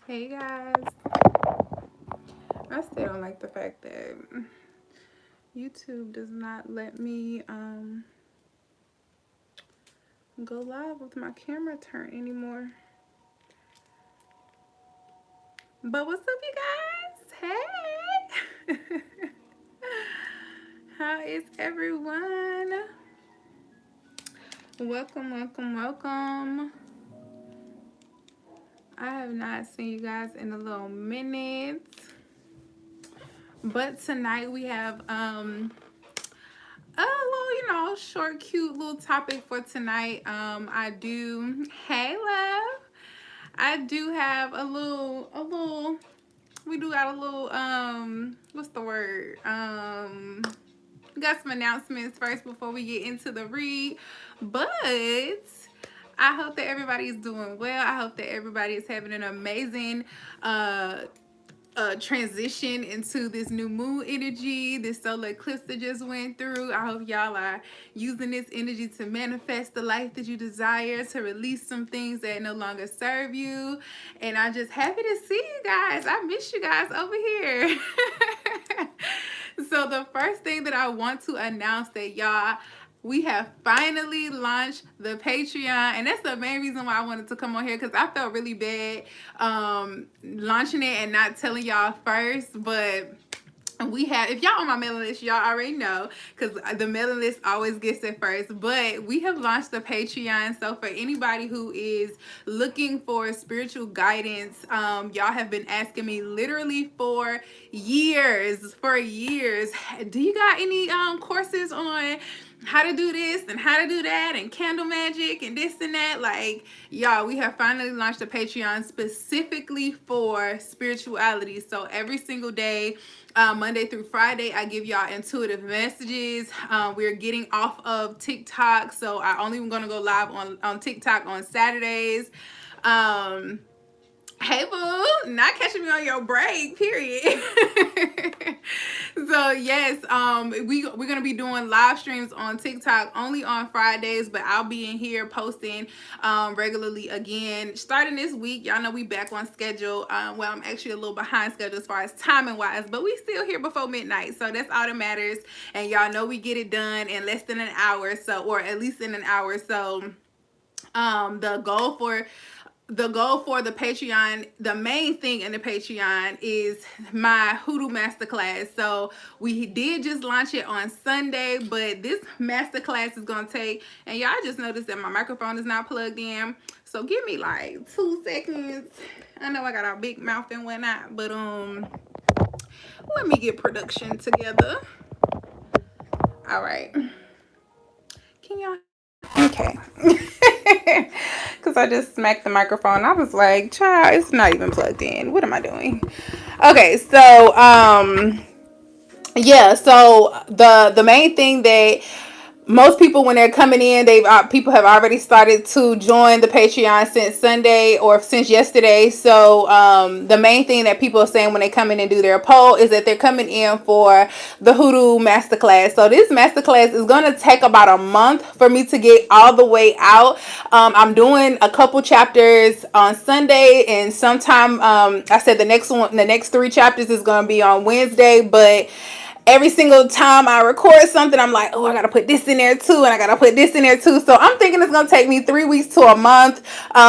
Hey guys, I still don't like the fact that YouTube does not let me go live with my camera turned anymore. But what's up, you guys? Hey, how is everyone? Welcome, welcome, welcome. I have not seen you guys in a little minute, but tonight we have a little, short, cute little topic for tonight. Hey, love. I do have we do got a little, what's the word? We got some announcements first before we get into the read. But I hope that everybody is doing well. I hope that everybody is having an amazing, transition into this new moon energy, this solar eclipse that just went through. I hope y'all are using this energy to manifest the life that you desire, to release some things that no longer serve you. And I'm just happy to see you guys. I miss you guys over here. So the first thing that I want to announce that y'all, we have finally launched the Patreon, and that's the main reason why I wanted to come on here, because I felt really bad launching it and not telling y'all first. But we have, if y'all on my mailing list, y'all already know, because the mailing list always gets it first. But we have launched the Patreon, so for anybody who is looking for spiritual guidance, y'all have been asking me literally for years, do you got any courses on how to do this and how to do that and candle magic and this and that? Like, y'all, we have finally launched a Patreon specifically for spirituality. So every single day, Monday through Friday, I give y'all intuitive messages. We're getting off of TikTok, so I only am going to go live on TikTok on Saturdays. Hey boo, not catching me on your break, period. So yes, we're gonna be doing live streams on TikTok only on Fridays, but I'll be in here posting regularly again starting this week. Y'all know we back on schedule. Well, I'm actually a little behind schedule as far as timing wise, but we still here before midnight, so that's all that matters. And y'all know we get it done in less than an hour, so, or at least in an hour. So the goal for the Patreon, the main thing in the Patreon is my Hoodoo Masterclass. So we did just launch it on Sunday, but this masterclass is going to take, and y'all just noticed that my microphone is not plugged in. So give me like 2 seconds. I know I got a big mouth and whatnot, but let me get production together. All right. Can y'all? Okay. Because I just smacked the microphone. I was like, child, it's not even plugged in. What am I doing? Okay, so yeah, so the main thing that most people, when they're coming in, people have already started to join the Patreon since Sunday or since yesterday. So the main thing that people are saying when they come in and do their poll is that they're coming in for the Hoodoo Masterclass. So this Masterclass is going to take about a month for me to get all the way out. I'm doing a couple chapters on Sunday, and sometime I said the next 3 chapters is going to be on Wednesday, but every single time I record something, I'm like, oh, I gotta put this in there too, and I gotta put this in there too. So I'm thinking it's gonna take me 3 weeks to a month,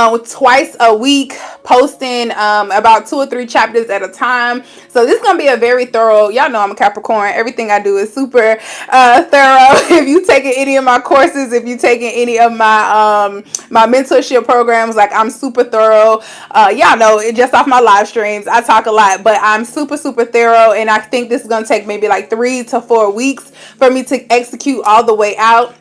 with twice a week posting about 2 or 3 chapters at a time. So this is gonna be a very thorough. Y'all know I'm a Capricorn. Everything I do is super thorough. If you taking any of my courses, if you taking any of my mentorship programs, like, I'm super thorough. Y'all know it just off my live streams. I talk a lot, but I'm super thorough, and I think this is gonna take maybe like 3 to 4 weeks for me to execute all the way out.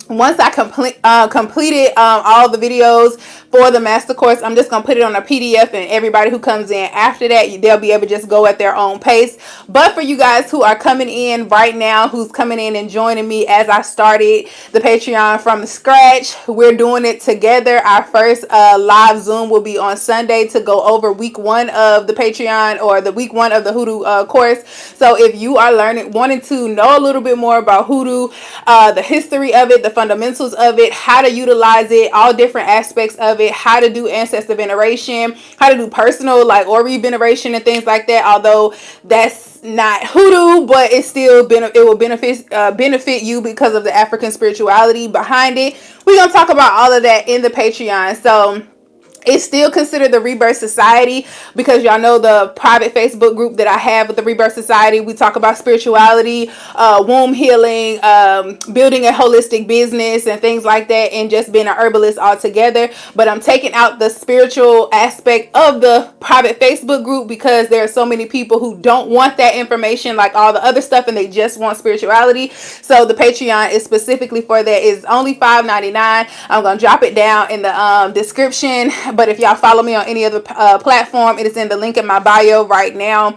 Once I completed all the videos for the master course, I'm just gonna put it on a PDF, and everybody who comes in after that, they'll be able to just go at their own pace. But for you guys who are coming in right now, who's coming in and joining me as I started the Patreon from scratch, we're doing it together. Our first live Zoom will be on Sunday to go over week 1 of the Patreon, or the week 1 of the Hoodoo course. So if you are wanting to know a little bit more about Hoodoo, the history of it, the fundamentals of it, how to utilize it, all different aspects of of it, how to do ancestor veneration, how to do personal like Ori veneration and things like that. Although that's not hoodoo, but it's still it will benefit you because of the African spirituality behind it. We're gonna talk about all of that in the Patreon. So it's still considered the Rebirth Society, because y'all know the private Facebook group that I have with the Rebirth Society. We talk about spirituality, womb healing, building a holistic business and things like that, and just being an herbalist altogether. But I'm taking out the spiritual aspect of the private Facebook group because there are so many people who don't want that information like all the other stuff, and they just want spirituality. So the Patreon is specifically for that. It's only $5.99. I'm gonna drop it down in the description. But if y'all follow me on any other platform, it is in the link in my bio right now.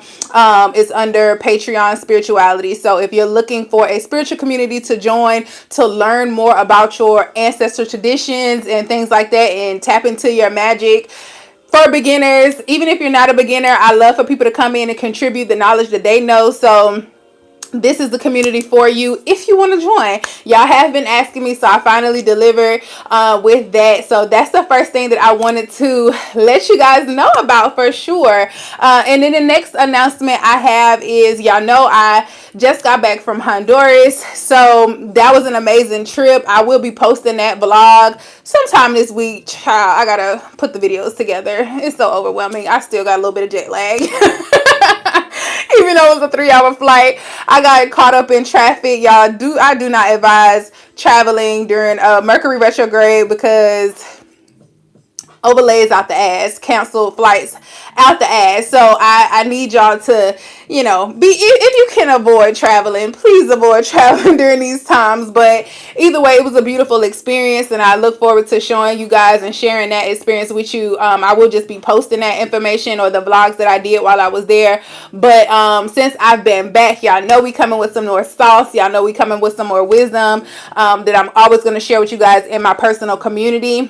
It's under Patreon Spirituality. So if you're looking for a spiritual community to join, to learn more about your ancestral traditions and things like that, and tap into your magic, for beginners, even if you're not a beginner, I love for people to come in and contribute the knowledge that they know. So this is the community for you if you want to join. Y'all have been asking me, so I finally delivered with that. So that's the first thing that I wanted to let you guys know about for sure. And then the next announcement I have is, y'all know I just got back from Honduras, so that was an amazing trip. I will be posting that vlog sometime this week. Child, I gotta put the videos together. It's so overwhelming. I still got a little bit of jet lag. Even though it was a 3-hour flight, I got caught up in traffic. I do not advise traveling during Mercury retrograde, because overlays out the ass, canceled flights out the ass. So I need y'all to, be, if you can avoid traveling, please avoid traveling during these times. But either way, it was a beautiful experience, and I look forward to showing you guys and sharing that experience with you. I will just be posting that information or the vlogs that I did while I was there. But since I've been back, y'all know we coming with some more sauce. Y'all know we coming with some more wisdom that I'm always going to share with you guys in my personal community.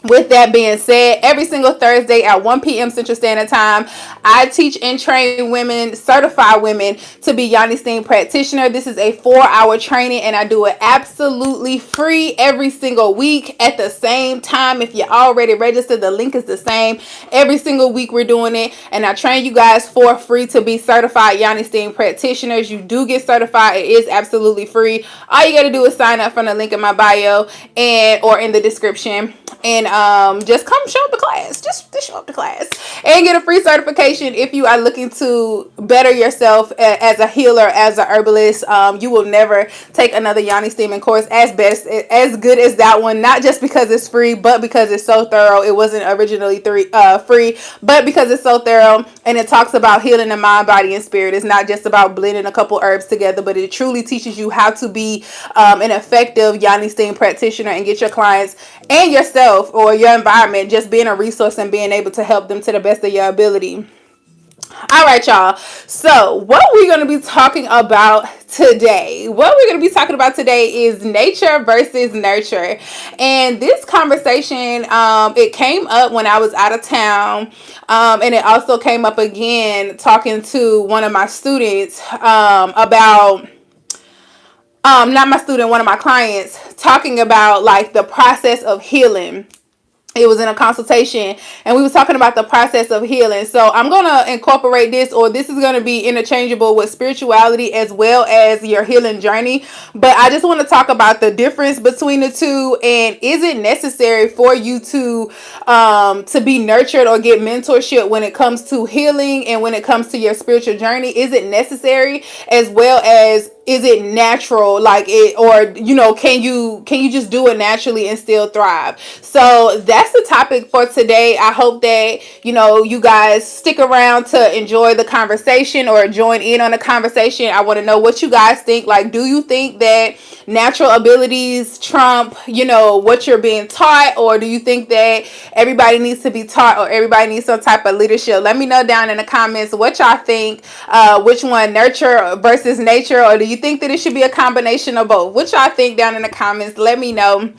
With that being said, every single Thursday at 1 p.m. Central Standard Time, I teach and train women, certify women to be Yoni Steen practitioner. This is a 4-hour training, and I do it absolutely free every single week at the same time. If you're already registered, the link is the same. Every single week we're doing it, and I train you guys for free to be certified Yoni Steen practitioners. You do get certified. It is absolutely free. All you got to do is sign up from the link in my bio or in the description. And just come show up to class. Just show up to class and get a free certification if you are looking to better yourself as a healer, as a herbalist. You will never take another Yoni Steaming course as good as that one. Not just because it's free, but because it's so thorough. It wasn't originally free, but because it's so thorough, and it talks about healing the mind, body, and spirit. It's not just about blending a couple herbs together, but it truly teaches you how to be an effective Yoni Steam practitioner and get your clients and yourself or your environment just being a resource and being able to help them to the best of your ability. All right, y'all. So what we're going to be talking about today, is nature versus nurture. And this conversation, it came up when I was out of town. And it also came up again talking to one of my students about not my student, one of my clients, talking about like the process of healing. It was in a consultation, and we was talking about the process of healing. So I'm going to incorporate this, or this is going to be interchangeable with spirituality as well as your healing journey. But I just want to talk about the difference between the two, and is it necessary for you to be nurtured or get mentorship when it comes to healing and when it comes to your spiritual journey? Is it necessary, as well as is it natural, like it, or can you just do it naturally and still thrive? So that's the topic for today. I hope that you guys stick around to enjoy the conversation or join in on the conversation. I want to know what you guys think. Like, do you think that natural abilities trump what you're being taught, or do you think that everybody needs to be taught, or everybody needs some type of leadership? Let me know down in the comments what y'all think. Which one, nurture versus nature, or do you think that it should be a combination of both? What y'all think down in the comments? Let me know.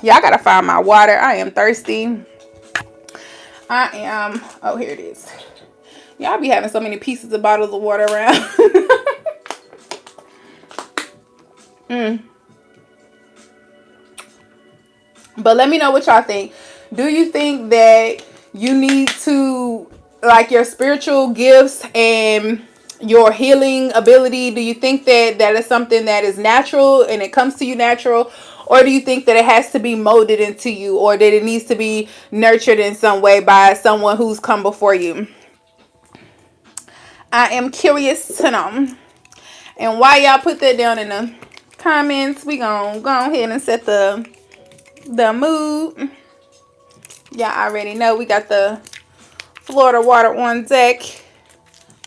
Y'all gotta find my water. I am thirsty. Oh, here it is. Y'all be having so many pieces of bottles of water around. But But let me know what y'all think. Do you think that you need to, like, your spiritual gifts and your healing ability, do you think that that is something that is natural and it comes to you natural? Or do you think that it has to be molded into you, or that it needs to be nurtured in some way by someone who's come before you? I am curious to know. And while y'all put that down in the comments, we gonna go ahead and set the mood. Y'all already know we got the Florida water on deck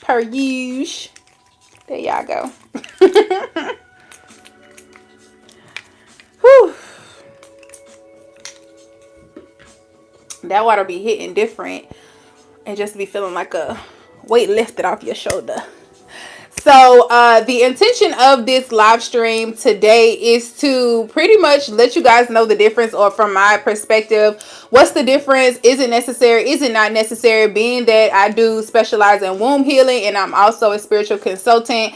per usual. There y'all go. Whew. That water be hitting different and just be feeling like a weight lifted off your shoulder. So the intention of this live stream today is to pretty much let you guys know the difference, or from my perspective, what's the difference? Is it necessary? Is it not necessary? Being that I do specialize in womb healing and I'm also a spiritual consultant,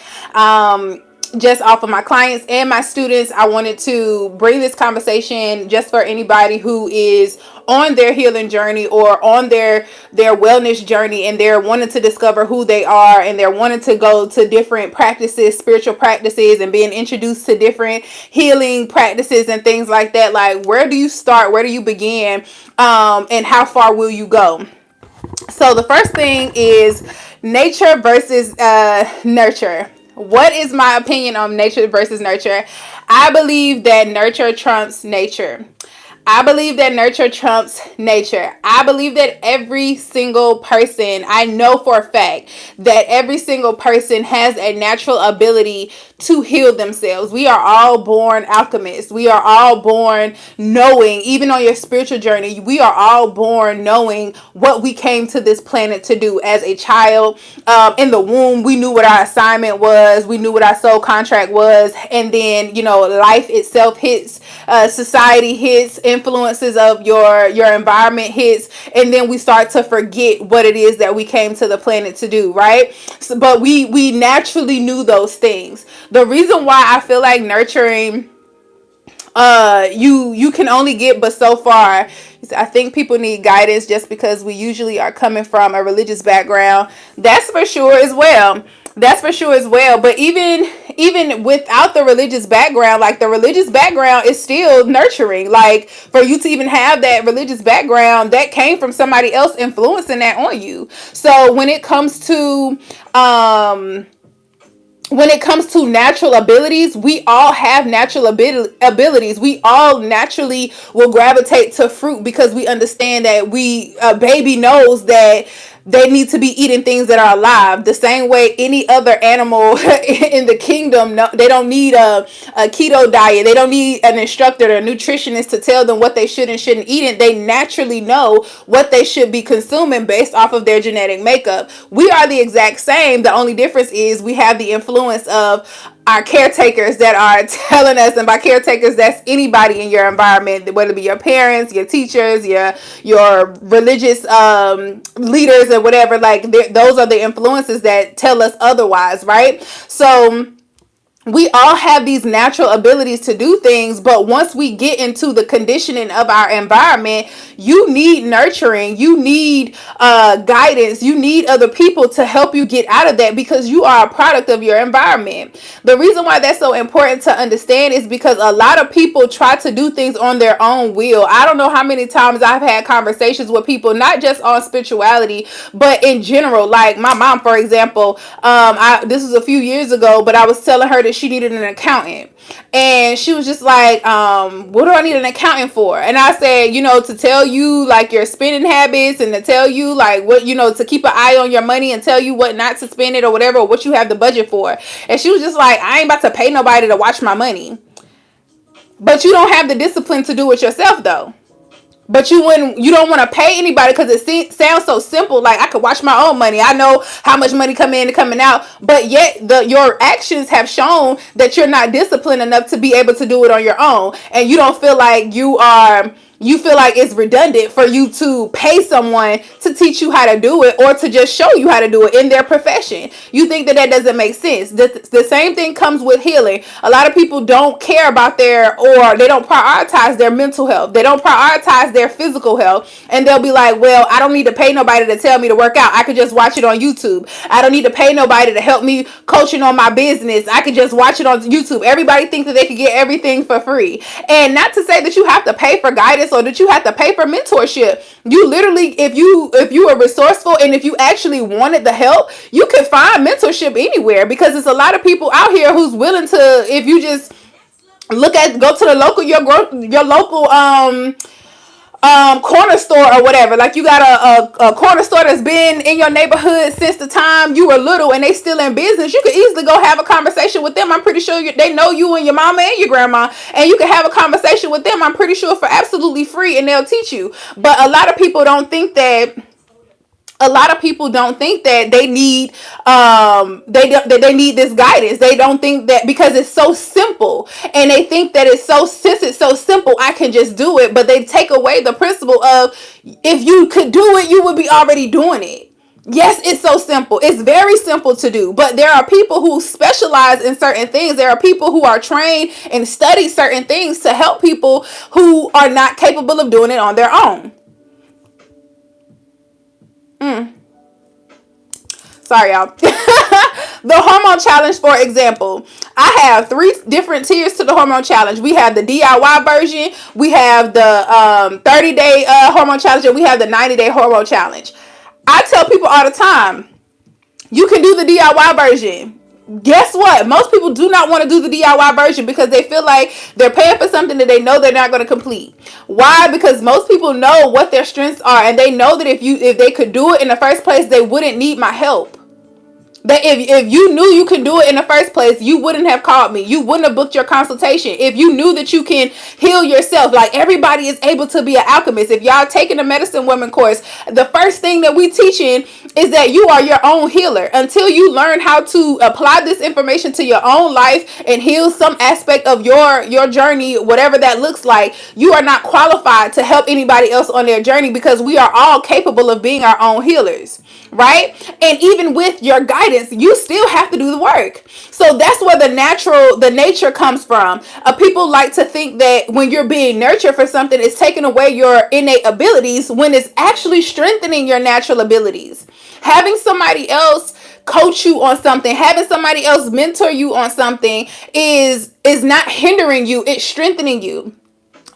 just off of my clients and my students, I wanted to bring this conversation just for anybody who is on their healing journey or on their wellness journey, and they're wanting to discover who they are, and they're wanting to go to different practices, spiritual practices, and being introduced to different healing practices and things like that. Like, where do you start? Where do you begin? And how far will you go? So the first thing is nature versus nurture. What is my opinion on nature versus nurture? I believe that nurture trumps nature. I believe that nurture trumps nature. I believe that every single person, I know for a fact that every single person has a natural ability to heal themselves. We are all born alchemists. We are all born knowing, even on your spiritual journey, we are all born knowing what we came to this planet to do. As a child, in the womb, we knew what our assignment was. We knew what our soul contract was. And then, life itself hits, society hits, influences of your environment hits, and then we start to forget what it is that we came to the planet to do, right? So, but we naturally knew those things. The reason why I feel like nurturing, you can only get but so far. I think people need guidance just because we usually are coming from a religious background. That's for sure as well. But even without the religious background, like, the religious background is still nurturing. Like, for you to even have that religious background, that came from somebody else influencing that on you. So when it comes to natural abilities, we all have natural abilities. We all naturally will gravitate to fruit because we understand that a baby knows that they need to be eating things that are alive. The same way any other animal in the kingdom, no, they don't need a keto diet. They don't need an instructor or a nutritionist to tell them what they should and shouldn't eat. It. They naturally know what they should be consuming based off of their genetic makeup. We are the exact same. The only difference is we have the influence of our caretakers that are telling us, and by caretakers, that's anybody in your environment, whether it be your parents, your teachers, your religious leaders, or whatever. Like, those are the influences that tell us otherwise, right? So we all have these natural abilities to do things, but once we get into the conditioning of our environment, you need nurturing, you need guidance, you need other people to help you get out of that, because you are a product of your environment. The reason why that's so important to understand is because a lot of people try to do things on their own will. I don't know how many times I've had conversations with people, not just on spirituality, but in general. Like my mom, for example, this was a few years ago, but I was telling her that she needed an accountant, and she was just like, what do I need an accountant for? And I said, to tell you like your spending habits, and to tell you like what, to keep an eye on your money and tell you what not to spend it or whatever, or what you have the budget for. And she was just like, I ain't about to pay nobody to watch my money. But you don't have the discipline to do it yourself though. But you don't want to pay anybody because it sounds so simple. Like, I could watch my own money. I know how much money coming in and coming out. But yet your actions have shown that you're not disciplined enough to be able to do it on your own. And you don't feel like you are you feel like it's redundant for you to pay someone to teach you how to do it or to just show you how to do it in their profession. You think that that doesn't make sense. The same thing comes with healing. A lot of people don't care about or they don't prioritize their mental health. They don't prioritize their physical health. And they'll be like, well, I don't need to pay nobody to tell me to work out. I could just watch it on YouTube. I don't need to pay nobody to help me coaching on my business. I could just watch it on YouTube. Everybody thinks that they could get everything for free. And not to say that you have to pay for guidance or that you have to pay for mentorship. You literally, if you are resourceful and if you actually wanted the help, you can find mentorship anywhere, because there's a lot of people out here who's willing to, if you just go to the local, your local corner store or whatever. Like, you got a corner store that's been in your neighborhood since the time you were little and they still in business. You could easily go have a conversation with them. I'm pretty sure they know you and your mama and your grandma, and you can have a conversation with them, I'm pretty sure, for absolutely free, and they'll teach you. But a lot of people don't think that they need they need this guidance. They don't think that, because it's so simple, and they think that since it's so simple, I can just do it. But they take away the principle of, if you could do it, you would be already doing it. Yes, it's so simple. It's very simple to do. But there are people who specialize in certain things. There are people who are trained and study certain things to help people who are not capable of doing it on their own. Sorry, y'all. The hormone challenge, for example, I have 3 different tiers to the hormone challenge. We have the DIY version, we have the 30-day hormone challenge, and we have the 90-day hormone challenge. I tell people all the time, you can do the DIY version. Guess what? Most people do not want to do the DIY version because they feel like they're paying for something that they know they're not going to complete. Why? Because most people know what their strengths are, and they know that if they could do it in the first place, they wouldn't need my help. That if you knew you can do it in the first place, you wouldn't have called me. You wouldn't have booked your consultation. If you knew that you can heal yourself, like, everybody is able to be an alchemist. If y'all taking the medicine woman course, the first thing that we teaching is that you are your own healer. Until you learn how to apply this information to your own life and heal some aspect of your journey, whatever that looks like, you are not qualified to help anybody else on their journey, because we are all capable of being our own healers. Right? And even with your guidance, you still have to do the work. So that's where the nature comes from. People like to think that when you're being nurtured for something, it's taking away your innate abilities, when it's actually strengthening your natural abilities. Having somebody else coach you on something, having somebody else mentor you on something is not hindering you, it's strengthening you.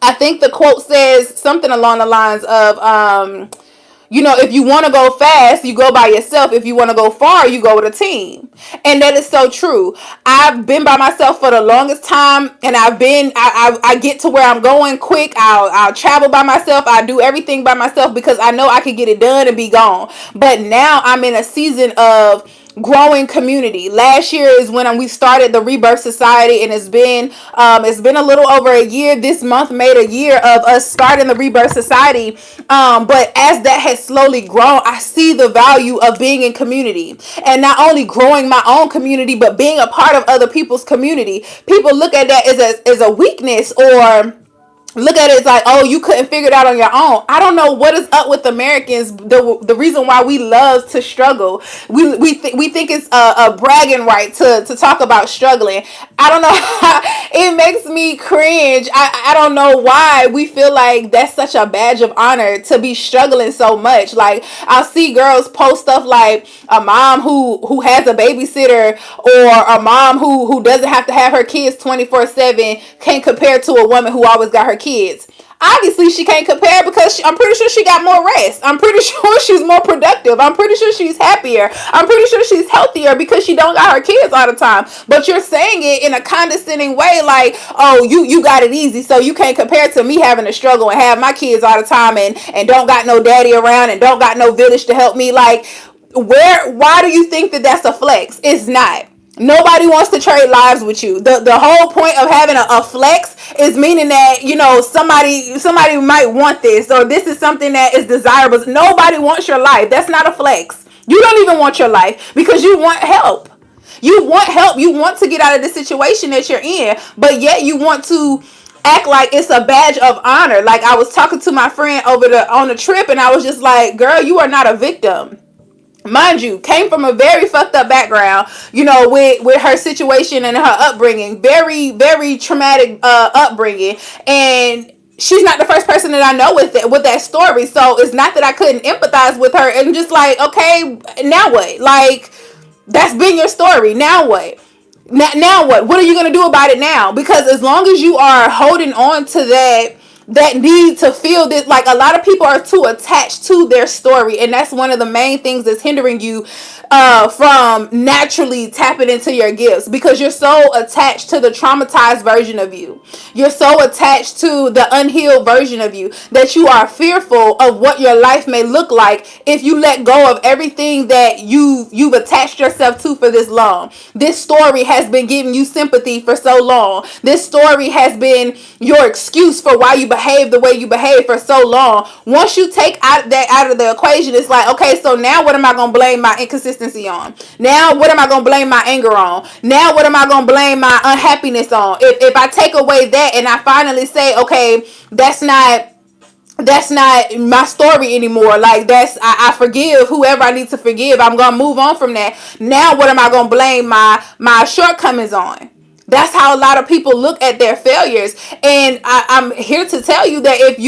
I think the quote says something along the lines of, if you want to go fast, you go by yourself. If you want to go far, you go with a team. And that is so true. I've been by myself for the longest time, and I get to where I'm going quick. I'll travel by myself. I do everything by myself because I know I can get it done and be gone. But now I'm in a season of growing community. Last year is when we started the Rebirth Society, and it's been a little over a year. This month made a year of us starting the Rebirth Society. But as that has slowly grown, I see the value of being in community, and not only growing my own community, but being a part of other people's community. People look at that as a weakness, or look at it as like, oh, you couldn't figure it out on your own. I don't know what is up with Americans. The reason why we love to struggle, we think it's a bragging right to talk about struggling. I don't know. It makes me cringe. I don't know why we feel like that's such a badge of honor to be struggling so much. Like, I'll see girls post stuff like a mom who has a babysitter, or a mom who doesn't have to have her kids 24/7 can't compare to a woman who always got her kids. Obviously, she can't compare because I'm pretty sure she got more rest. I'm pretty sure she's more productive. I'm pretty sure she's happier. I'm pretty sure she's healthier because she don't got her kids all the time. But you're saying it in a condescending way, like, oh, you got it easy, so you can't compare to me having to struggle and have my kids all the time and don't got no daddy around and don't got no village to help me. Like, why do you think that that's a flex? It's not. Nobody wants to trade lives with you. The whole point of having a flex is meaning that, somebody might want this, or this is something that is desirable. Nobody wants your life. That's not a flex. You don't even want your life because you want help. You want help. You want to get out of the situation that you're in, but yet you want to act like it's a badge of honor. Like, I was talking to my friend on the trip, and I was just like, girl, you are not a victim. Mind you, came from a very fucked up background, with her situation and her upbringing, very, very traumatic upbringing. And she's not the first person that I know with that story. So it's not that I couldn't empathize with her, and just like, okay, now what? Like, that's been your story. Now what? Now what? What are you gonna do about it now? Because as long as you are holding on to that need to feel this, like, a lot of people are too attached to their story, and that's one of the main things that's hindering you from naturally tapping into your gifts, because you're so attached to the traumatized version of you. You're so attached to the unhealed version of you that you are fearful of what your life may look like if you let go of everything that you've attached yourself to for this long. This story has been giving you sympathy for so long. This story has been your excuse for why you behave the way you behave for so long. Once you take that out of the equation, it's like, okay, so now what am I going to blame my inconsistency on? Now what am I going to blame my anger on? Now what am I going to blame my unhappiness on? If I take away that and I finally say, okay, that's not my story anymore. Like, I forgive whoever I need to forgive. I'm gonna move on from that. Now what am I gonna blame my shortcomings on? That's how a lot of people look at their failures. And I'm here to tell you that if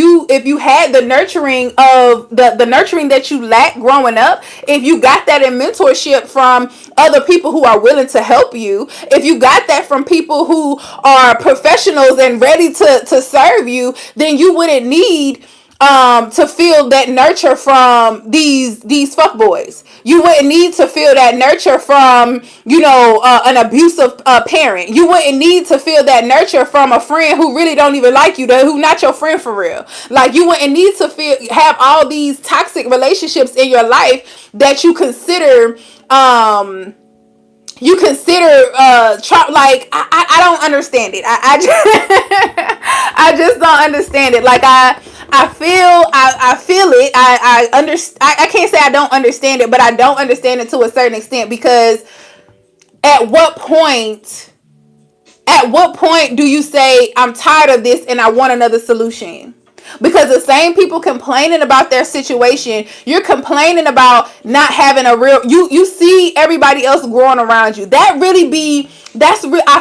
you had the nurturing of the nurturing that you lacked growing up, if you got that in mentorship from other people who are willing to help you, if you got that from people who are professionals and ready to serve you, then you wouldn't need to feel that nurture from these fuckboys. You wouldn't need to feel that nurture from, an abusive parent. You wouldn't need to feel that nurture from a friend who really don't even like you, who not your friend for real. Like, you wouldn't need to have all these toxic relationships in your life that you consider like, I don't understand it. I just I just don't understand it. Like, I feel it. I can't say I don't understand it, but I don't understand it to a certain extent, because at what point do you say, I'm tired of this and I want another solution? Because the same people complaining about their situation, you're complaining about not having a real, you see everybody else growing around you. I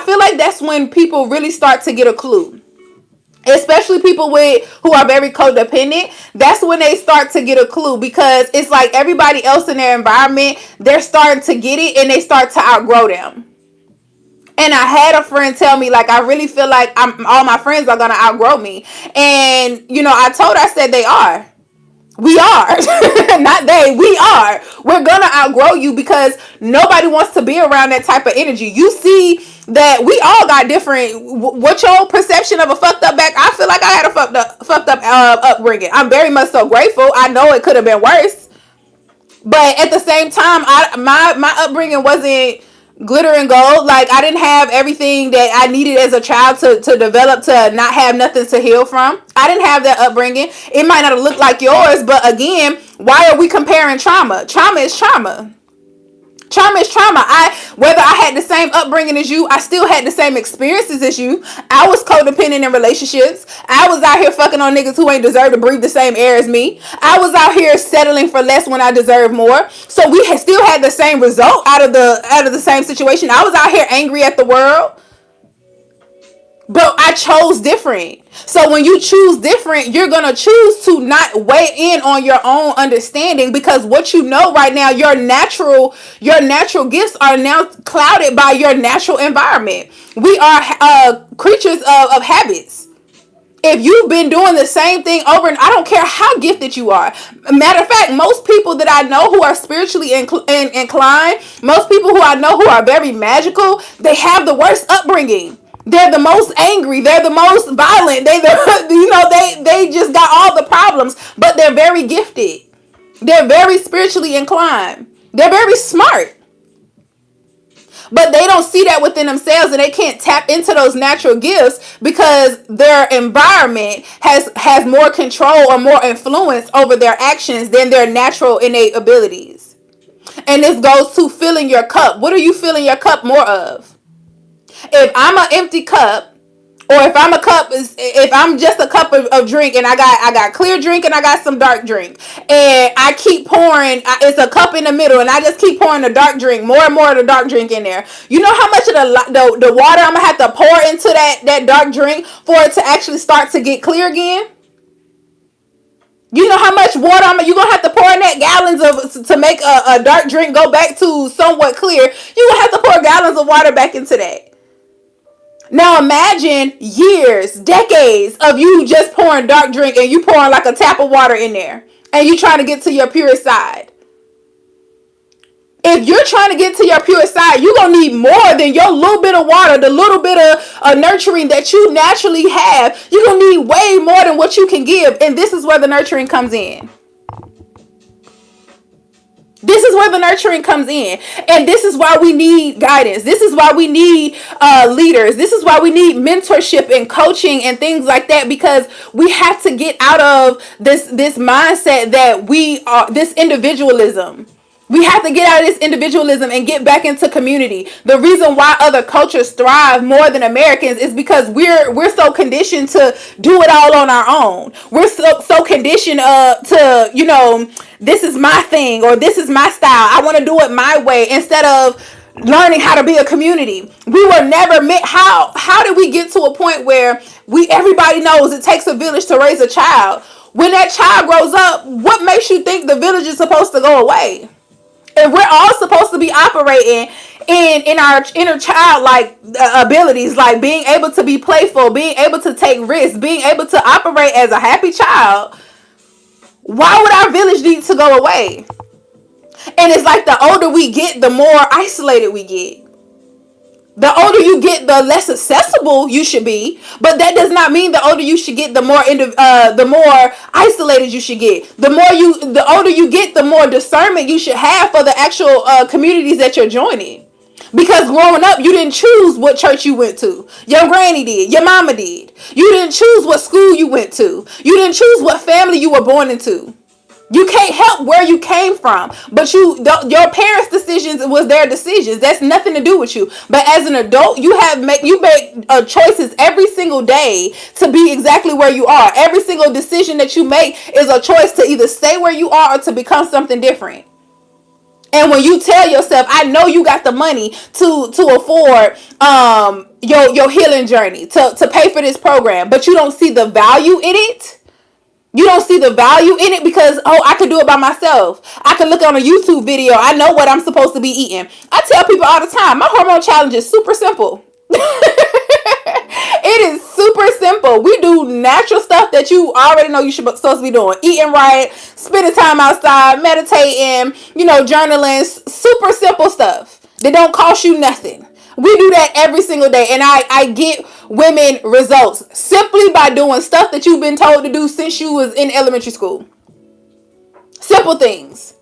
feel like that's when people really start to get a clue. Especially people who are very codependent. That's when they start to get a clue, because it's like everybody else in their environment, they're starting to get it and they start to outgrow them. And I had a friend tell me, like, I really feel like all my friends are going to outgrow me. And, I said they are. We are. Not they. We are. We're going to outgrow you, because nobody wants to be around that type of energy. You see that we all got different. What's your perception of a fucked up back? I feel like I had a fucked up upbringing. I'm very much so grateful. I know it could have been worse. But at the same time, my upbringing wasn't glitter and gold. Like, I didn't have everything that I needed as a child to develop, to not have nothing to heal from. I didn't have that upbringing. It might not have looked like yours, but again, why are we comparing trauma? Trauma is trauma. Trauma is trauma. Whether I had the same upbringing as you, I still had the same experiences as you. I was codependent in relationships. I was out here fucking on niggas who ain't deserve to breathe the same air as me. I was out here settling for less when I deserved more. So we still had the same result out of the same situation. I was out here angry at the world. But I chose different. So when you choose different, you're going to choose to not weigh in on your own understanding, because what you know right now, your natural gifts are now clouded by your natural environment. We are creatures of habits. If you've been doing the same thing over, and I don't care how gifted you are. Matter of fact, most people that I know who are spiritually inclined, most people who I know who are very magical, they have the worst upbringing. They're the most angry. They're the most violent. They just got all the problems, but they're very gifted. They're very spiritually inclined. They're very smart. But they don't see that within themselves, and they can't tap into those natural gifts because their environment has more control or more influence over their actions than their natural innate abilities. And this goes to filling your cup. What are you filling your cup more of? If I'm an empty cup, Or if I'm just a cup of drink, and I got clear drink and I got some dark drink, and I keep pouring, it's a cup in the middle, and I just keep pouring the dark drink, more and more of the dark drink in there. You know how much of the water I'm gonna have to pour into that dark drink for it to actually start to get clear again? You know how much water you're gonna have to pour in that, gallons of, to make a dark drink go back to somewhat clear. You're gonna have to pour gallons of water back into that. Now imagine years, decades of you just pouring dark drink, and you pouring like a tap of water in there, and you trying to get to your purest side. If you're trying to get to your pure side, you're going to need more than your little bit of water, the little bit of nurturing that you naturally have. You're going to need way more than what you can give. And this is where the nurturing comes in. This is where the nurturing comes in. And this is why we need guidance. This is why we need leaders. This is why we need mentorship and coaching and things like that, because we have to get out of this mindset that we are this individualism. We have to get out of this individualism and get back into community. The reason why other cultures thrive more than Americans is because we're so conditioned to do it all on our own. We're so conditioned to, you know, this is my thing, or this is my style. I want to do it my way, instead of learning how to be a community. We were never meant. How did we get to a point where everybody knows it takes a village to raise a child? When that child grows up, what makes you think the village is supposed to go away? And we're all supposed to be operating in our inner childlike abilities, like being able to be playful, being able to take risks, being able to operate as a happy child. Why would our village need to go away? And it's like the older we get, the more isolated we get. The older you get, the less accessible you should be, but that does not mean the older you should get, the more isolated you should get. The older you get, the more discernment you should have for the actual communities that you're joining. Because growing up, you didn't choose what church you went to. Your granny did. Your mama did. You didn't choose what school you went to. You didn't choose what family you were born into. You can't help where you came from, but your parents' decisions was their decisions. That's nothing to do with you. But as an adult, you make choices every single day to be exactly where you are. Every single decision that you make is a choice to either stay where you are or to become something different. And when you tell yourself, I know you got the money to afford your healing journey, to pay for this program, but you don't see the value in it. You don't see the value in it because, I can do it by myself. I can look on a YouTube video. I know what I'm supposed to be eating. I tell people all the time, my hormone challenge is super simple. It is super simple. We do natural stuff that you already know you should supposed to be doing. Eating right, spending time outside, meditating, journaling. Super simple stuff that don't cost you nothing. We do that every single day. And I get women results simply by doing stuff that you've been told to do since you was in elementary school. Simple things.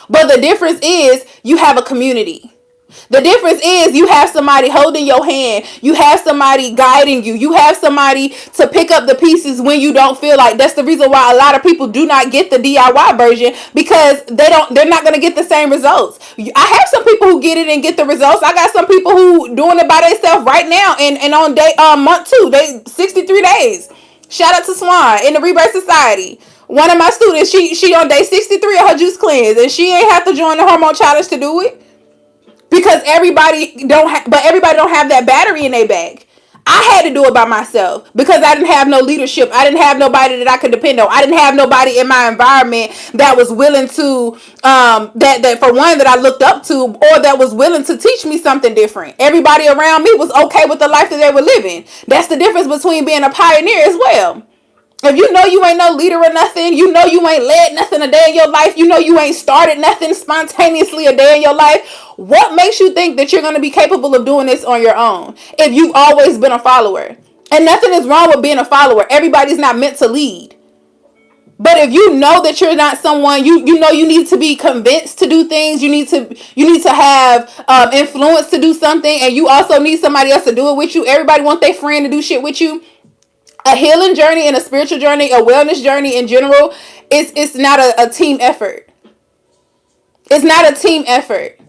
But the difference is you have a community. The difference is you have somebody holding your hand. You have somebody guiding you. You have somebody to pick up the pieces when you don't feel like. That's the reason why a lot of people do not get the DIY version, because they're not going to get the same results. I have some people who get it and get the results. I got some people who doing it by themselves right now and on month 2, they 63 days. Shout out to Swan in the Rebirth Society. One of my students, she on day 63 of her juice cleanse, and she ain't have to join the hormone challenge to do it. Because everybody don't have that battery in their bag. I had to do it by myself because I didn't have no leadership. I didn't have nobody that I could depend on. I didn't have nobody in my environment that was willing to, that for one, that I looked up to, or that was willing to teach me something different. Everybody around me was okay with the life that they were living. That's the difference between being a pioneer as well. If you know you ain't no leader or nothing, you know you ain't led nothing a day in your life, you know you ain't started nothing spontaneously a day in your life, what makes you think that you're going to be capable of doing this on your own if you've always been a follower? And nothing is wrong with being a follower. Everybody's not meant to lead. But if you know that you're not someone, you know you need to be convinced to do things, you need to have influence to do something, and you also need somebody else to do it with you. Everybody wants their friend to do shit with you. A healing journey and a spiritual journey, a wellness journey in general, it's not a team effort. It's not a team effort.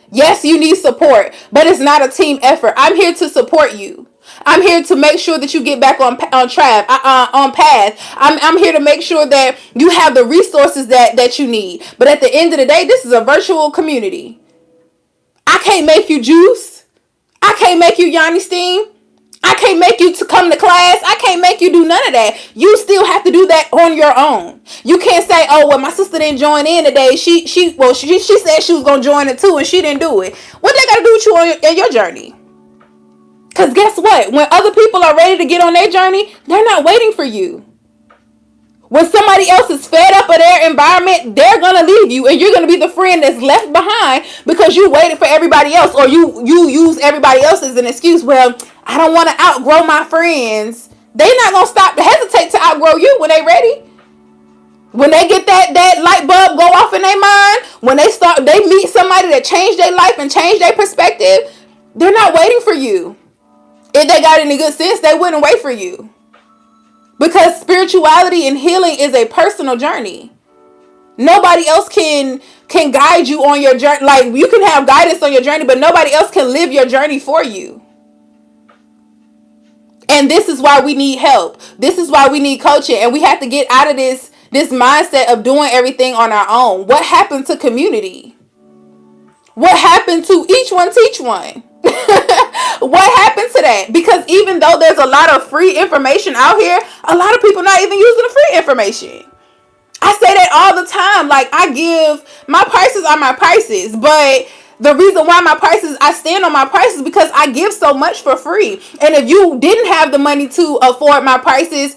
Yes, you need support, but it's not a team effort. I'm here to support you. I'm here to make sure that you get back on track, on path. I'm here to make sure that you have the resources that you need. But at the end of the day, this is a virtual community. I can't make you juice. I can't make you Yanni Steam. I can't make you to come to class. I can't make you do none of that. You still have to do that on your own. You can't say, "Oh, well, my sister didn't join in today. She said she was gonna join it too, and she didn't do it." What they got to do with you on your journey? Because guess what? When other people are ready to get on their journey, they're not waiting for you. When somebody else is fed up of their environment, they're going to leave you, and you're going to be the friend that's left behind because you waited for everybody else, or you use everybody else as an excuse. Well, I don't want to outgrow my friends. They're not going to hesitate to outgrow you when they're ready. When they get that light bulb go off in their mind, when they meet somebody that changed their life and changed their perspective, they're not waiting for you. If they got any good sense, they wouldn't wait for you. Because spirituality and healing is a personal journey. Nobody else can guide you on your journey. Like, you can have guidance on your journey, but nobody else can live your journey for you. And this is why we need help. This is why we need coaching. And we have to get out of this mindset of doing everything on our own. What happened to community? What happened to each one teach one? What happened to that? Because even though there's a lot of free information out here, a lot of people not even using the free information. I say that all the time. Like, my prices are my prices, but the reason why I stand on my prices because I give so much for free. And if you didn't have the money to afford my prices,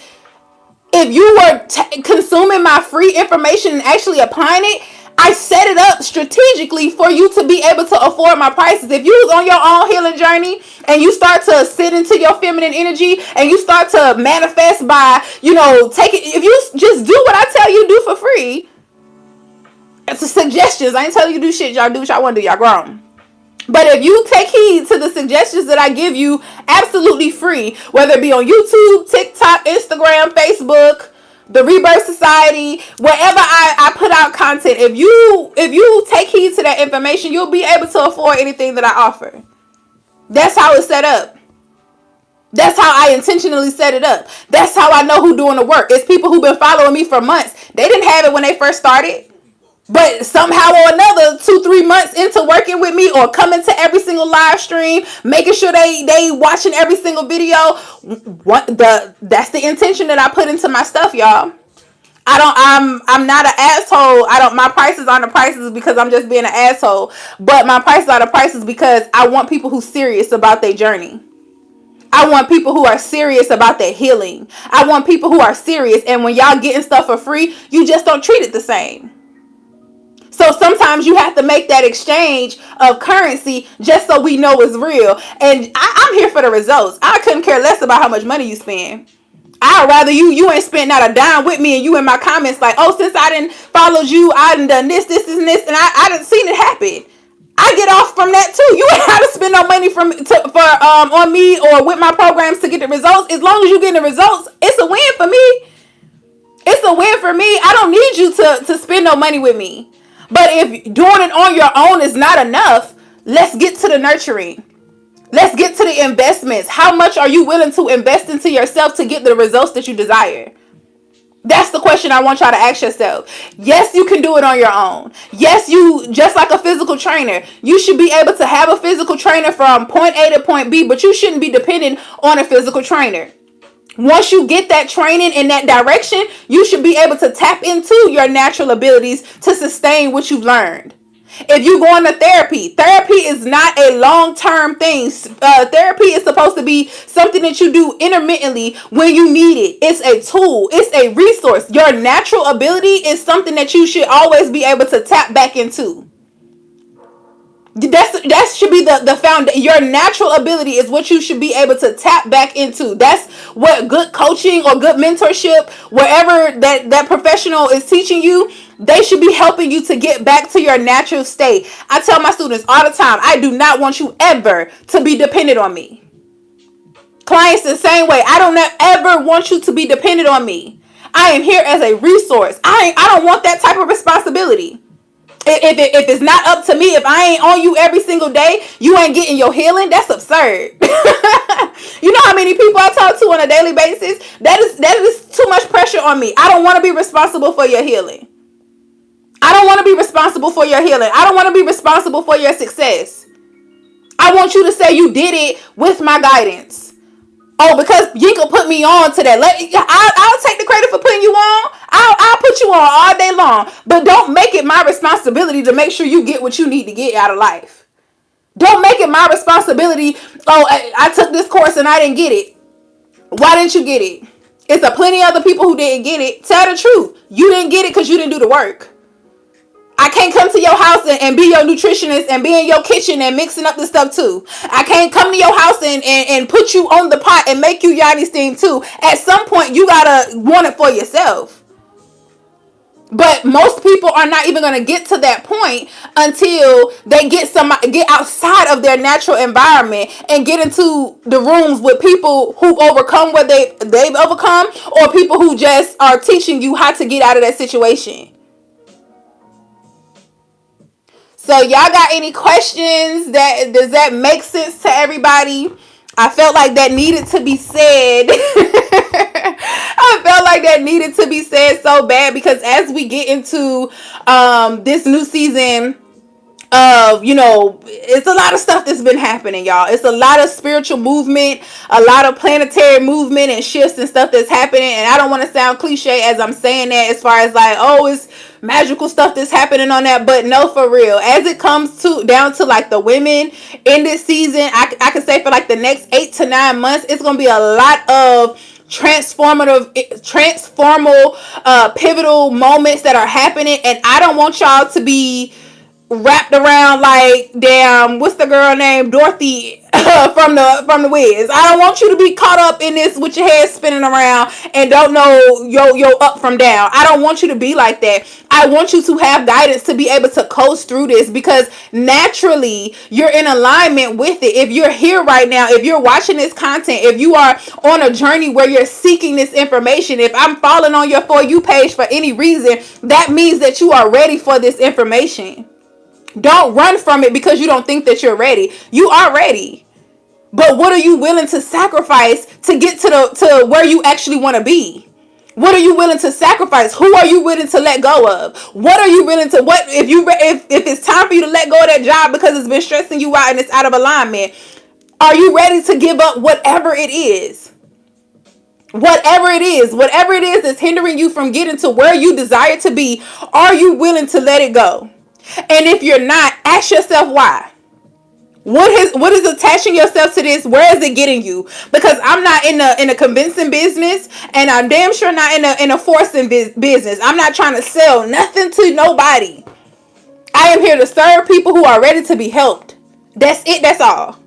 if you were consuming my free information and actually applying it, I set it up strategically for you to be able to afford my prices. If you was on your own healing journey and you start to sit into your feminine energy and you start to manifest by, if you just do what I tell you to do for free, it's a suggestions. I ain't telling you to do shit. Y'all do what y'all want to do. Y'all grown. But if you take heed to the suggestions that I give you absolutely free, whether it be on YouTube, TikTok, Instagram, Facebook, the Rebirth Society, wherever I put out content, if you take heed to that information, you'll be able to afford anything that I offer. That's how it's set up. That's how I intentionally set it up. That's how I know who's doing the work. It's people who've been following me for months. They didn't have it when they first started. But somehow or another, 2-3 months into working with me or coming to every single live stream, making sure they watching every single video, that's the intention that I put into my stuff, y'all. I'm not an asshole. My prices aren't the prices because I'm just being an asshole. But my prices are the prices because I want people who's serious about their journey. I want people who are serious about their healing. I want people who are serious. And when y'all getting stuff for free, you just don't treat it the same. So sometimes you have to make that exchange of currency just so we know it's real. And I'm here for the results. I couldn't care less about how much money you spend. I'd rather you ain't spent not a dime with me and you in my comments like, oh, since I didn't follow you, I done this, and this, and I done seen it happen. I get off from that too. You ain't have to spend no money on me or with my programs to get the results. As long as you get the results, it's a win for me. It's a win for me. I don't need you to spend no money with me. But if doing it on your own is not enough, let's get to the nurturing. Let's get to the investments. How much are you willing to invest into yourself to get the results that you desire? That's the question I want y'all to ask yourself. Yes, you can do it on your own. Yes, you, just like a physical trainer, you should be able to have a physical trainer from point A to point B, but you shouldn't be dependent on a physical trainer. Once you get that training in that direction, you should be able to tap into your natural abilities to sustain what you've learned. If you go into therapy is not a long-term thing. Therapy is supposed to be something that you do intermittently when you need it. It's a tool. It's a resource. Your natural ability is something that you should always be able to tap back into. That should be the foundation. Your natural ability is what you should be able to tap back into. That's what good coaching or good mentorship, wherever that professional is teaching you, they should be helping you to get back to your natural state. I tell my students all the time, I do not want you ever to be dependent on me. Clients the same way. I don't ever want you to be dependent on me. I am here as a resource. I don't want that type of responsibility. If it's not up to me, if I ain't on you every single day, you ain't getting your healing. That's absurd. You know how many people I talk to on a daily basis? That is too much pressure on me. I don't want to be responsible for your healing. I don't want to be responsible for your healing. I don't want to be responsible for your success. I want you to say you did it with my guidance. Oh, because you can put me on to that. I'll take the credit for putting you on. I'll put you on all day long. But don't make it my responsibility to make sure you get what you need to get out of life. Don't make it my responsibility. Oh, I took this course and I didn't get it. Why didn't you get it? It's a plenty of other people who didn't get it. Tell the truth. You didn't get it because you didn't do the work. I can't come to your house and be your nutritionist and be in your kitchen and mixing up the stuff too. I can't come to your house and put you on the pot and make you Yanni steam too. At some point, you gotta want it for yourself. But most people are not even going to get to that point until they get outside of their natural environment and get into the rooms with people who've overcome what they've overcome, or people who just are teaching you how to get out of that situation. So y'all got any questions? Does that make sense to everybody? I felt like that needed to be said. I felt like that needed to be said so bad, because as we get into this new season of, it's a lot of stuff that's been happening, y'all. It's a lot of spiritual movement, a lot of planetary movement and shifts and stuff that's happening. And I don't want to sound cliche as I'm saying that, as far as like, oh, it's magical stuff that's happening on that, but no, for real, as it comes to down to like the women in this season, I can say for like the next 8 to 9 months, it's gonna be a lot of transformative, pivotal moments that are happening. And I don't want y'all to be wrapped around like, damn, what's the girl named Dorothy from the Wiz. I don't want you to be caught up in this with your head spinning around and don't know yo up from down. I don't want you to be like that. I want you to have guidance to be able to coast through this, because naturally you're in alignment with it. If you're here right now, if you're watching this content, if you are on a journey where you're seeking this information, if I'm falling on your For You page for any reason, that means that you are ready for this information. Don't run from it because you don't think that you're ready. You are ready. But what are you willing to sacrifice to get to where you actually want to be? What are you willing to sacrifice? Who are you willing to let go of? What are you willing to, what if it's time for you to let go of that job because it's been stressing you out and it's out of alignment? Are you ready to give up whatever it is? Whatever it is that's hindering you from getting to where you desire to be, are you willing to let it go? And if you're not, ask yourself why. What is attaching yourself to this? Where is it getting you? Because I'm not in a convincing business, and I'm damn sure not in a forcing business. I'm not trying to sell nothing to nobody. I am here to serve people who are ready to be helped. That's it. That's all.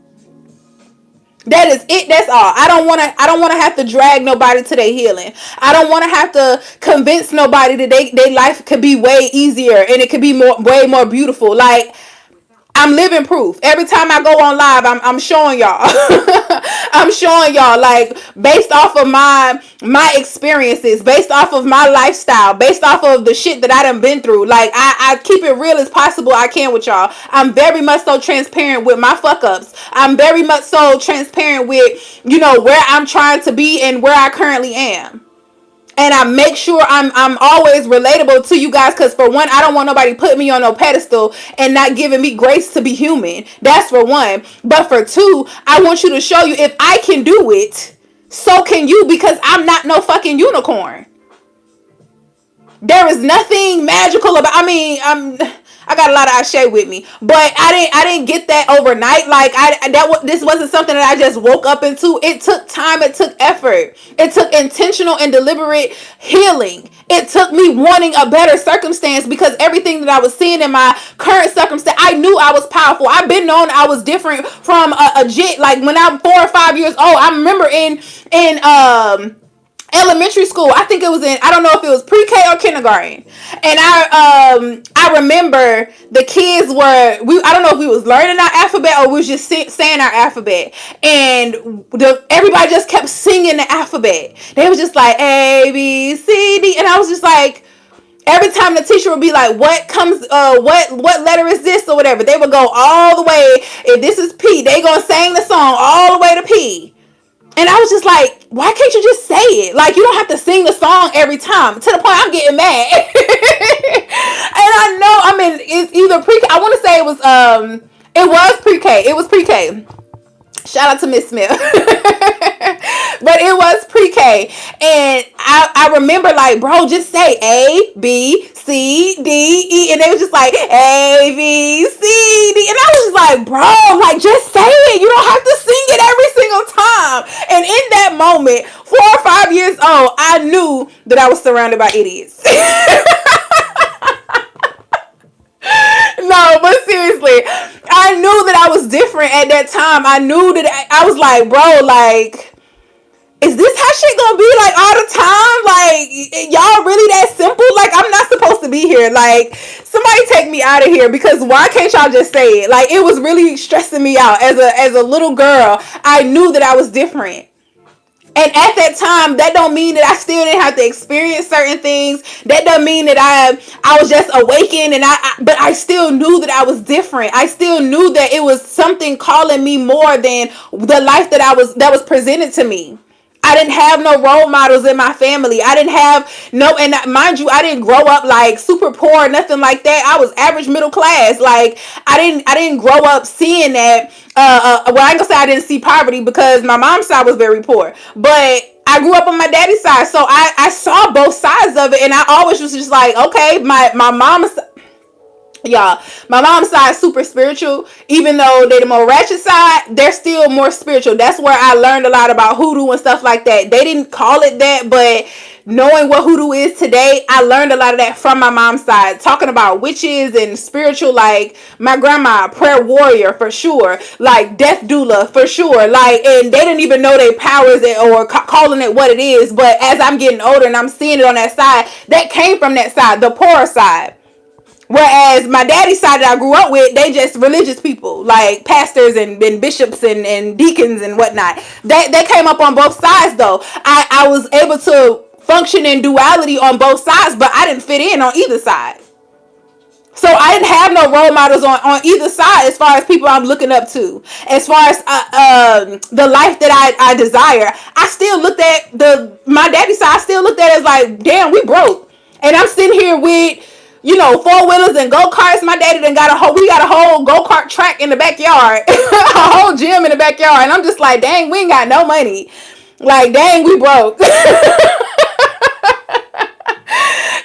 That is it. That's all. I don't want to have to drag nobody to their healing. I don't want to have to convince nobody that their life could be way easier and it could be way more beautiful. Like, I'm living proof. Every time I go on live, I'm showing y'all. I'm showing y'all, like, based off of my experiences, based off of my lifestyle, based off of the shit that I done been through. Like, I keep it real as possible I can with y'all. I'm very much so transparent with my fuck ups. I'm very much so transparent with, where I'm trying to be and where I currently am. And I make sure I'm always relatable to you guys, because for one, I don't want nobody putting me on no pedestal and not giving me grace to be human. That's for one. But for two, I want you to show you, if I can do it, so can you, because I'm not no fucking unicorn. There is nothing magical about, I got a lot of Ashe with me, but I didn't get that overnight. Like, this wasn't something that I just woke up into. It took time. It took effort. It took intentional and deliberate healing. It took me wanting a better circumstance, because everything that I was seeing in my current circumstance, I knew I was powerful. I've been known I was different from a jit. Like, when I'm 4 or 5 years old, I remember in elementary school, I think it was I don't know if it was pre-K or kindergarten, and I remember the kids I don't know if we was learning our alphabet or we was just saying our alphabet, and everybody just kept singing the alphabet. They was just like A, B, C, D, and I was just like, Every time the teacher would be like, what letter is this or whatever, they would go all the way. If this is P, they gonna sing the song all the way to P. And I was just like, why can't you just say it? Like, you don't have to sing the song every time. To the point I'm getting mad. And I know, I mean, it's either pre-K. I want to say it was pre-K. It was pre-K. Shout out to Miss Smith. But it was pre-K. And I remember like, bro, just say A, B, C, D, E. And they was just like, A, B, C, D. And I was just like, bro, like, just say it. You don't have to sing it every single time. And in that moment, 4 or 5 years old, I knew that I was surrounded by idiots. No, but seriously, I knew that I was different at that time. I knew that I was like, bro, like, is this how shit gonna be like all the time? Like, y'all really that simple? Like, I'm not supposed to be here. Like, somebody take me out of here, because why can't y'all just say it? Like, it was really stressing me out as a little girl. I knew that I was different. And at that time, that don't mean that I still didn't have to experience certain things. That doesn't mean that I was just awakened, and but I still knew that I was different. I still knew that it was something calling me more than the life that was presented to me. I didn't have no role models in my family. I didn't have no, and mind you, I didn't grow up like super poor or nothing like that. I was average middle class. Like, I didn't grow up seeing that. Well, I ain't gonna say I didn't see poverty, because my mom's side was very poor, but I grew up on my daddy's side, so I saw both sides of it, and I always was just like, okay, my mom's. Y'all, my mom's side is super spiritual. Even though they're the more ratchet side, they're still more spiritual. That's where I learned a lot about hoodoo and stuff like that. They didn't call it that, but knowing what hoodoo is today, I learned a lot of that from my mom's side. Talking about witches and spiritual, like my grandma, prayer warrior for sure, like death doula for sure. Like, and they didn't even know their powers or calling it what it is. But as I'm getting older and I'm seeing it on that side, that came from that side, the poor side. Whereas my daddy's side that I grew up with, they just religious people, like pastors and bishops and deacons and whatnot. They came up on both sides though. I was able to function in duality on both sides, but I didn't fit in on either side. So I didn't have no role models on either side as far as people I'm looking up to. As far as the life that I desire, I still looked at my daddy's side. I still looked at it as like, damn, we broke. And I'm sitting here with, you know, 4-wheelers and go-karts. My daddy done we got a whole go-kart track in the backyard. A whole gym in the backyard. And I'm just like, dang, we ain't got no money. Like, dang, we broke.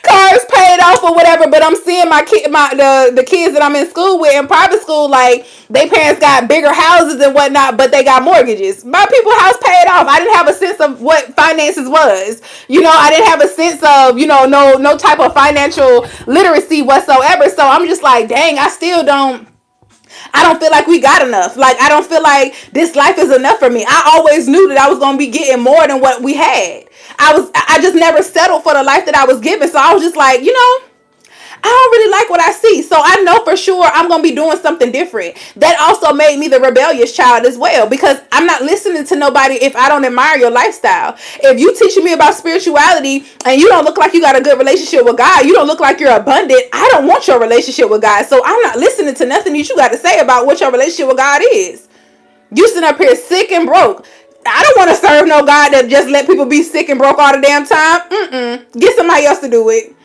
Cars paid off or whatever, but I'm seeing the kids that I'm in school with in private school, like, they parents got bigger houses and whatnot, but they got mortgages. My people's house paid off. I didn't have a sense of what finances was. You know, I didn't have a sense of, you know, no type of financial literacy whatsoever. So I'm just like, dang, I don't feel like we got enough. Like, I don't feel like this life is enough for me. I always knew that I was going to be getting more than what we had. I just never settled for the life that I was given. So I was just like, you know, I don't really like what I see. So I know for sure I'm going to be doing something different. That also made me the rebellious child as well, because I'm not listening to nobody if I don't admire your lifestyle. If you teaching me about spirituality and you don't look like you got a good relationship with God, you don't look like you're abundant, I don't want your relationship with God. So I'm not listening to nothing that you got to say about what your relationship with God is. You sitting up here sick and broke. I don't want to serve no God that just let people be sick and broke all the damn time. Get somebody else to do it.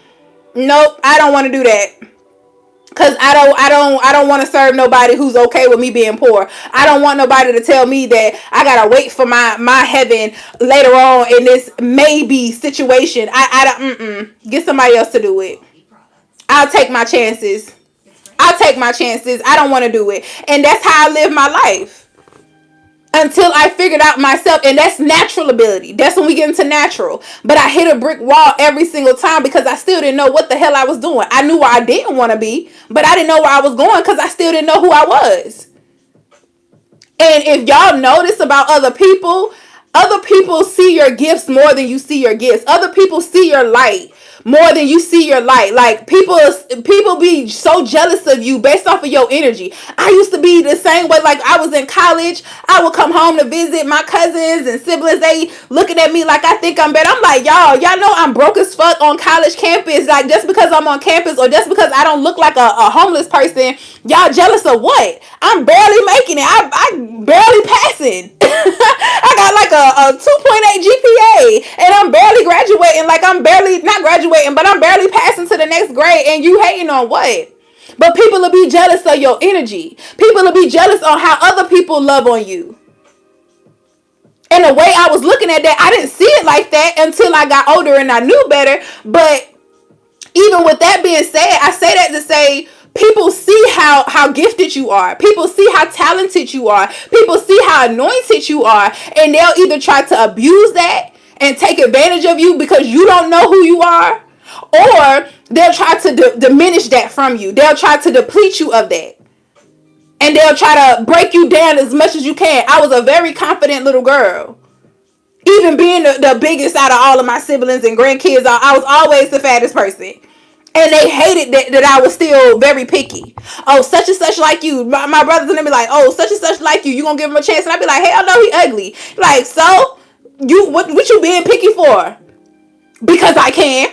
Nope, I don't want to do that. Cause I don't want to serve nobody who's okay with me being poor. I don't want nobody to tell me that I gotta wait for my heaven later on in this maybe situation. I don't. Get somebody else to do it. I'll take my chances. I don't want to do it, and that's how I live my life. Until I figured out myself, and that's natural ability. That's when we get into natural. But I hit a brick wall every single time because I still didn't know what the hell I was doing. I knew where I didn't want to be, but I didn't know where I was going because I still didn't know who I was. And if y'all notice about other people see your gifts more than you see your gifts. Other people see your light more than you see your light. Like people be so jealous of you based off of your energy. I used to be the same way. Like I was in college, I would come home to visit my cousins and siblings. They looking at me like I think I'm better. I'm like, y'all know I'm broke as fuck on college campus. Like just because I'm on campus or just because I don't look like a homeless person, y'all jealous of what? I'm barely making it. I barely passing. I got like a 2.8 GPA and I'm barely graduating. Like I'm barely not graduating, but I'm barely passing to the next grade. And you hating on what? But people will be jealous of your energy. People will be jealous on how other people love on you. And the way I was looking at that, I didn't see it like that until I got older and I knew better. But even with that being said, I say that to say people see how gifted you are. People see how talented you are. People see how anointed you are. And they'll either try to abuse that and take advantage of you because you don't know who you are. Or they'll try to diminish that from you. They'll try to deplete you of that. And they'll try to break you down as much as you can. I was a very confident little girl. Even being the biggest out of all of my siblings and grandkids, I was always the fattest person. And they hated that I was still very picky. Oh, such and such like you. My brothers and them be like, oh, such and such like you. You gonna give him a chance? And I be like, hell no, he ugly. Like, so? What you being picky for? Because I can.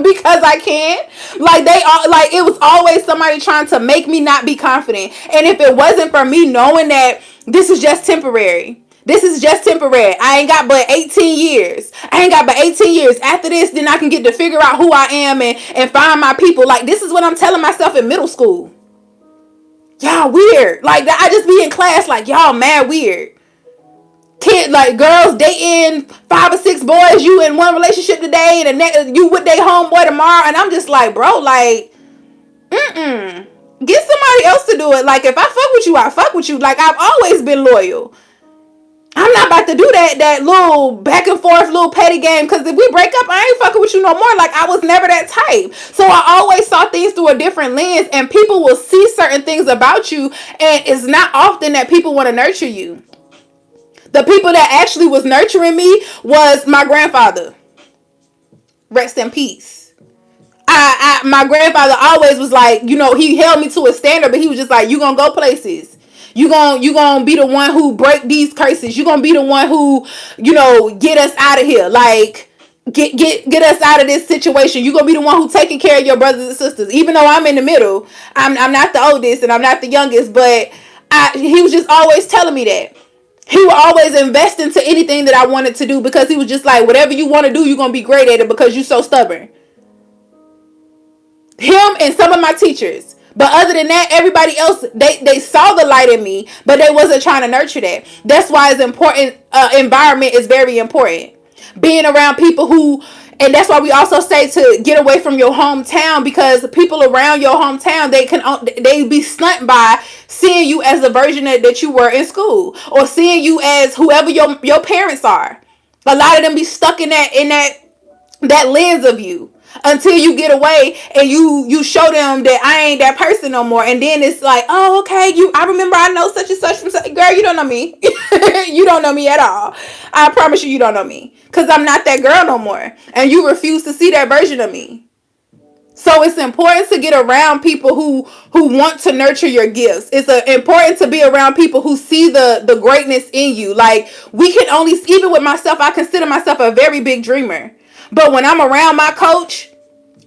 Because I can. Like like it was always somebody trying to make me not be confident. And if it wasn't for me knowing that this is just temporary. This is just temporary. I ain't got but 18 years. I ain't got but 18 years. After this, then I can get to figure out who I am and find my people. Like, this is what I'm telling myself in middle school. Y'all weird. Like, I just be in class like, y'all mad weird. Kid, like, girls dating 5 or 6 boys. You in one relationship today and the next, you with their homeboy tomorrow. And I'm just like, bro, like, get somebody else to do it. Like, if I fuck with you, I fuck with you. Like, I've always been loyal. I'm not about to do that little back and forth little petty game, because if we break up, I ain't fucking with you no more. Like, I was never that type. So I always saw things through a different lens, and people will see certain things about you, and it's not often that people want to nurture you. The people that actually was nurturing me was my grandfather. Rest in peace. My grandfather always was like, you know, he held me to a standard, but he was just like, you gonna go places. You gonna be the one who break these curses. You gonna be the one who, you know, get us out of here. Like, get us out of this situation. You gonna be the one who taking care of your brothers and sisters. Even though I'm in the middle, I'm not the oldest and I'm not the youngest, but he was just always telling me that. He would always invest into anything that I wanted to do, because he was just like, whatever you want to do, you're gonna be great at it because you're so stubborn. Him and some of my teachers. But other than that, everybody else, they saw the light in me, but they wasn't trying to nurture that. That's why it's important. Environment is very important. Being around people who, and that's why we also say to get away from your hometown, because people around your hometown, they be stunned by seeing you as the version that you were in school, or seeing you as whoever your parents are. A lot of them be stuck in that lens of you. Until you get away and you show them that I ain't that person no more. And then it's like, oh, okay, I remember I know such and such from such. Girl, you don't know me. You don't know me at all. I promise you don't know me. Because I'm not that girl no more. And you refuse to see that version of me. So it's important to get around people who want to nurture your gifts. It's important to be around people who see the greatness in you. Like, we can only, even with myself, I consider myself a very big dreamer. But when I'm around my coach,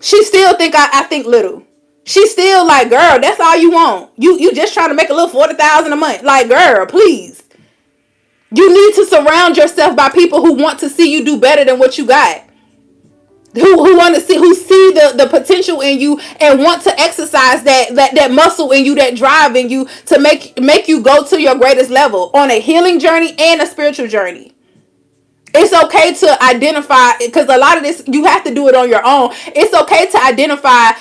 she still think I think little. She still like, girl, that's all you want. You just trying to make a little $40,000 a month. Like, girl, please. You need to surround yourself by people who want to see you do better than what you got. Who want to see, who see the potential in you and want to exercise that muscle in you, that drive in you to make you go to your greatest level on a healing journey and a spiritual journey. It's okay to identify, because a lot of this, you have to do it on your own. It's okay to identify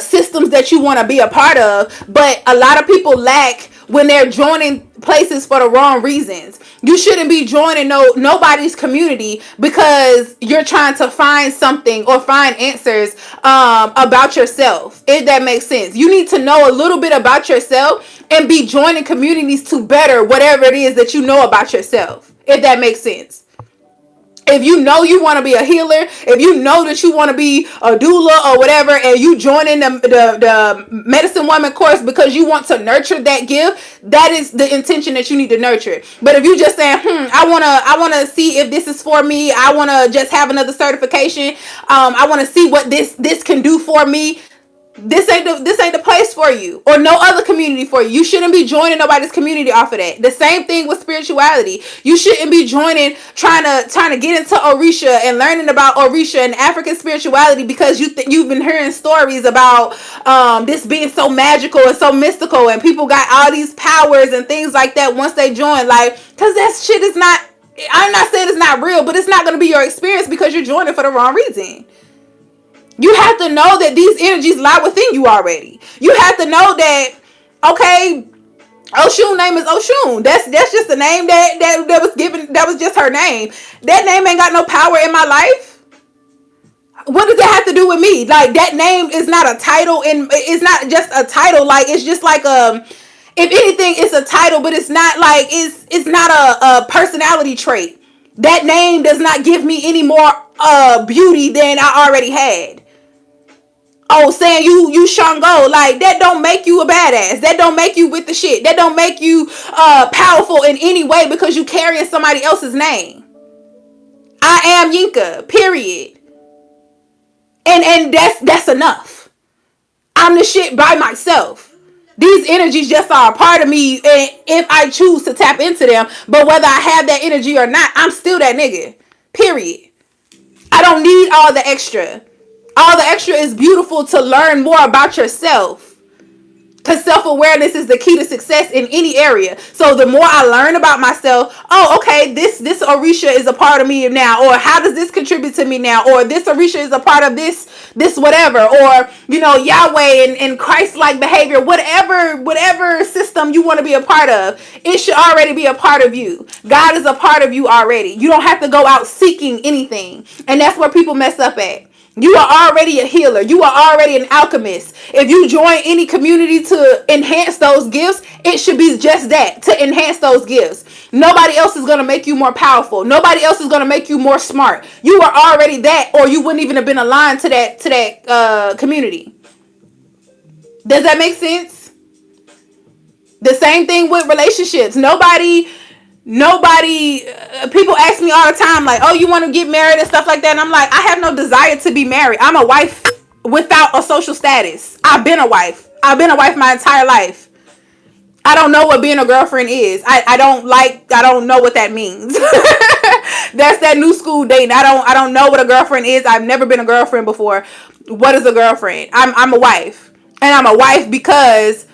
systems that you want to be a part of, but a lot of people lack when they're joining places for the wrong reasons. You shouldn't be joining nobody's community because you're trying to find something or find answers about yourself, if that makes sense. You need to know a little bit about yourself and be joining communities to better whatever it is that you know about yourself, if that makes sense. If you know you want to be a healer, if you know that you want to be a doula or whatever, and you join in the medicine woman course because you want to nurture that gift, that is the intention that you need to nurture. But if you just saying, I wanna see if this is for me, I wanna just have another certification, I wanna see what this can do for me, this ain't the place for you, or no other community for you. You shouldn't be joining nobody's community off of that. The same thing with spirituality. You shouldn't be joining trying to get into Orisha and learning about Orisha and African spirituality because you've been hearing stories about this being so magical and so mystical, and people got all these powers and things like that once they join. Like, because that shit is not. I'm not saying it's not real, but it's not going to be your experience because you're joining for the wrong reason. You have to know that these energies lie within you already. You have to know that, okay, Oshun name is Oshun. That's just the name that was given. That was just her name. That name ain't got no power in my life. What does that have to do with me? Like, that name is not a title, and it's not just a title. Like, it's just like if anything, it's a title, but it's not like it's not a personality trait. That name does not give me any more beauty than I already had. Oh, saying you Shango, like, that don't make you a badass. That don't make you with the shit. That don't make you powerful in any way because you carrying somebody else's name. I am Yinka, period. And that's enough. I'm the shit by myself. These energies just are a part of me if I choose to tap into them. But whether I have that energy or not, I'm still that nigga. Period. I don't need all the extra. All the extra is beautiful to learn more about yourself. Because self-awareness is the key to success in any area. So the more I learn about myself, oh, okay, this Orisha is a part of me now. Or how does this contribute to me now? Or this Orisha is a part of this whatever. Or, Yahweh and Christ-like behavior. Whatever system you want to be a part of, it should already be a part of you. God is a part of you already. You don't have to go out seeking anything. And that's where people mess up at. You are already a healer. You are already an alchemist. If you join any community to enhance those gifts, it should be just that, to enhance those gifts. Nobody else is going to make you more powerful. Nobody else is going to make you more smart. You are already that, or you wouldn't even have been aligned to that community. Does that make sense? The same thing with relationships. Nobody, people ask me all the time, like, oh, you want to get married and stuff like that, and I'm like, I have no desire to be married. I'm a wife without a social status. I've been a wife my entire life. I don't know what being a girlfriend is. I don't know what that means. That's that new school dating. I don't know what a girlfriend is. I've never been a girlfriend before. What is a girlfriend? I'm a wife, and I'm a wife because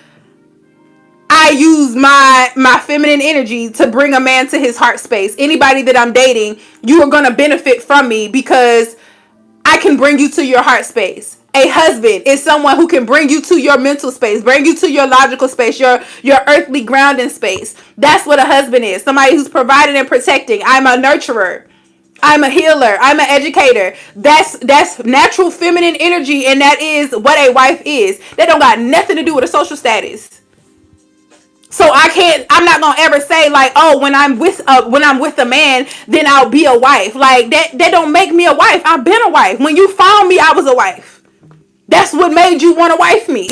I use my feminine energy to bring a man to his heart space. Anybody that I'm dating, you are going to benefit from me because I can bring you to your heart space. A husband is someone who can bring you to your mental space, bring you to your logical space, your earthly grounding space. That's what a husband is. Somebody who's providing and protecting. I'm a nurturer. I'm a healer. I'm an educator. That's natural feminine energy, and that is what a wife is. That don't got nothing to do with a social status. So I'm not gonna ever say like, oh, when I'm with a man, then I'll be a wife. Like, that don't make me a wife. I've been a wife. When you found me, I was a wife. That's what made you want to wife me.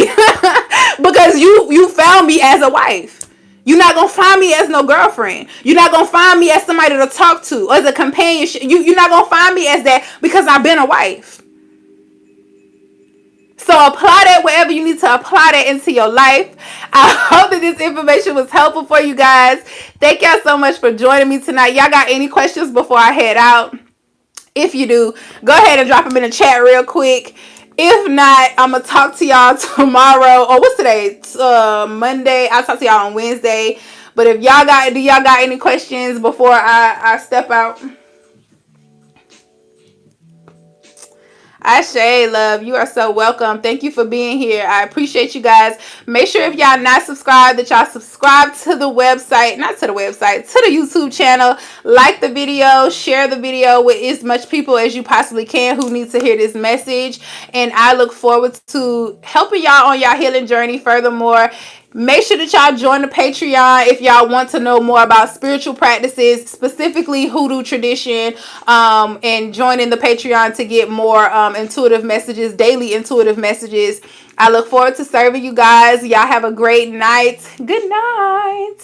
Because you found me as a wife. You're not gonna find me as no girlfriend. You're not gonna find me as somebody to talk to, as a companionship. You're not gonna find me as that because I've been a wife. So apply that wherever you need to apply that into your life. I hope that this information was helpful for you guys. Thank y'all so much for joining me tonight. Y'all got any questions before I head out? If you do, go ahead and drop them in the chat real quick. If not, I'm going to talk to y'all tomorrow. Or what's today? It's, Monday. I'll talk to y'all on Wednesday. But if y'all got any questions before I step out? Ashe, love, you are so welcome. Thank you for being here. I appreciate you guys. Make sure if y'all not subscribed that y'all subscribe to the website, not to the website, to the YouTube channel. Like the video, share the video with as much people as you possibly can who need to hear this message. And I look forward to helping y'all on y'all healing journey. Furthermore, Make sure that y'all join the Patreon if y'all want to know more about spiritual practices, specifically hoodoo tradition, and joining the Patreon to get more intuitive messages, daily intuitive messages. I look forward to serving you guys. Y'all have a great night. Good night.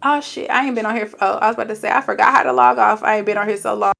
Oh shit, I ain't been on here. I was about to say I forgot how to log off. I ain't been on here so long.